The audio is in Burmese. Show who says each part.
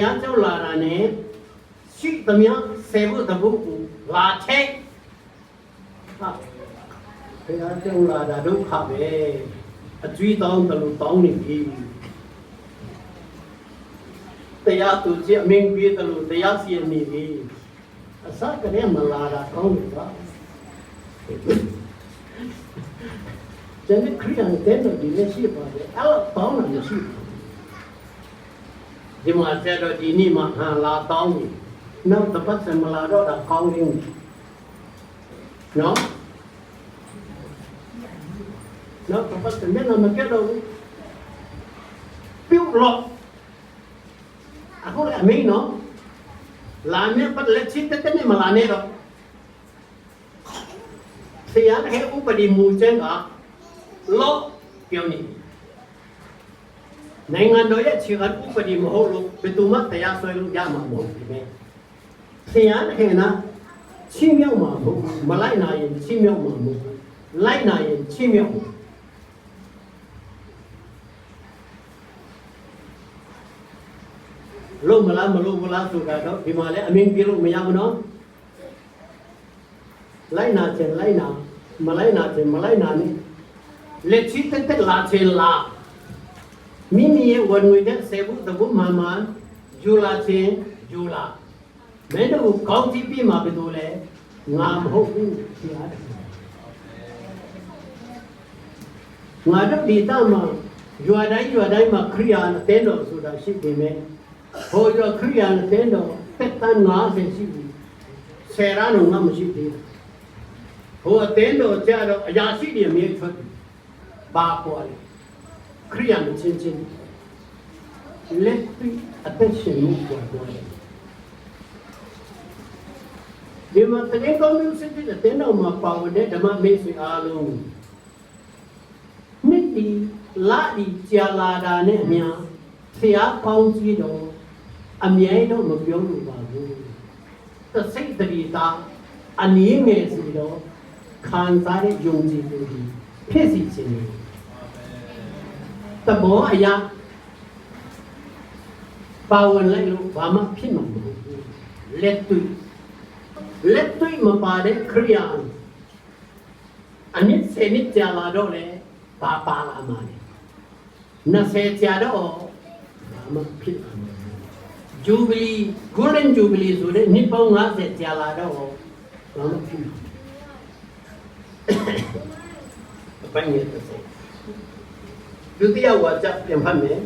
Speaker 1: ရားကျောင်းလာတာနဲ့ရှိသမျှဆယ်ဖို့တပုတ်ကိုလာချက်ဟာဘုရားကျောင်းလာတာဒုက္ခပဲအကျွေးတောင်းတယ်လို့တောင်းနေပြီတရားသူကြီးအမင်းပြေးတယ်လို့တရားစီရင်နေပြီအစကတည်းကမလာတာကောင်းတယ်ကွာကျန်တဲ့ခရိယန်တဲ့တော့ဒီနေ့ရှိပါတယ်အဲ့တော့တောင်းတာမရှိဘူးဒီမှာကျတော့ဒီနေ့မှဟာလာတောင်းနေနောက်တစ်ပတ်စမလာတော့တာကောင်းရင်းနော်နောက်တစ်ပတ်စမျက်နှာမကက်တော့ဘူးပြုတ်လို့အခုလည်းအမင်းနော်လာမြတ်ပတ်လက်ချစ်တဲ့နေ့မလာနေတော့ဆရာကဥပဒေမူကျင်းကလောပြောနေနိုင်ငံတော်ရဲ့ခြေခံဥပဒေမဟုတ်လို့ဘယ်သူမှတရားစွဲလို့ရမှာမဟုတ်ဘူးပဲဆရာကနာချင်းမြောက်မှာမဟုတ်မလိုက်နိုင်ရင်ချင်းမြောက်မှာမဟုတ်လိုက်နိုင်ရင်ချင်းမြောက်လို့မလားမလို့မလားဆိုတာတော့ဒီမှာလည်းအမင်းပြေလို့မရဘူးနော်လိုက်နာချင်လိုက်နာမလိုက်နာချင်မလိုက်နာနဲ့လက်ချစ်တက်လာချင်လာမိမိရဲ့ဝန်ငွေတဲ့ဆေဘူးတပုတ်မှန်မှန်ယူလာချင်ယူလာမင်းတို့ကောင်းကြည့်ပြီးမှဘယ်လိုလဲငါမဟုတ်ဘူးဆရာငါတို့ဒီတမှာရွာတိုင်းမှာခရိယာအသင်းတော်ဆိုတာရှိနေမယ်ဟိုတော့ခရိယာအသင်းတော်တက်တန်း90ရှိပြီဆယ်ရာလုံးမှမရှိသေးဘူးဟိုအသင်းတော်ကြတော့အရာရှိတွေအမြဲထွက်ဘာပေါ်လဲခရိယာမချင်းချင်းလက်ပြီးအသက်ရှင်မှုပေါ်တယ်ဒီမှာတကယ်ကောင်းလို့စစ်တဲ့တင်းတော်မှာပါဝင်တဲ့ဓမ္မမေ့ဆွေအားလုံးနှစ်ဒီလာဒီကြာလာတာနဲ့အများဆရာကောင်းကြီးတော်အမြဲတော့မပြောလို့ပါဘူးသစိတ်တရီတာအနည်းငယ်စီတော့ခံစားတဲ့ယုံကြည်မှုဖြစ်စီခြင်းတဘောအရာပါဝင်လိုက်လို့ဘာမှဖြစ်မှာမဟုတ်ဘူးလက်တွေ့မပါတဲ့ခရိယာအနည်းစနစ်ကြာလာတော့လေဘာပါလာမှာလဲ20ကြာတော့ဘာမှဖြစ်မှာမဟုတ်ဂျူဘီလီ golden jubilee ဆိုတဲ့နှစ်ပေါင်း50ကြာလာတော့ဘာမှဖြစ်မှာအပိုင်းရတဲ့ဒုတိယဝါကျပြန်ဖတ်မယ်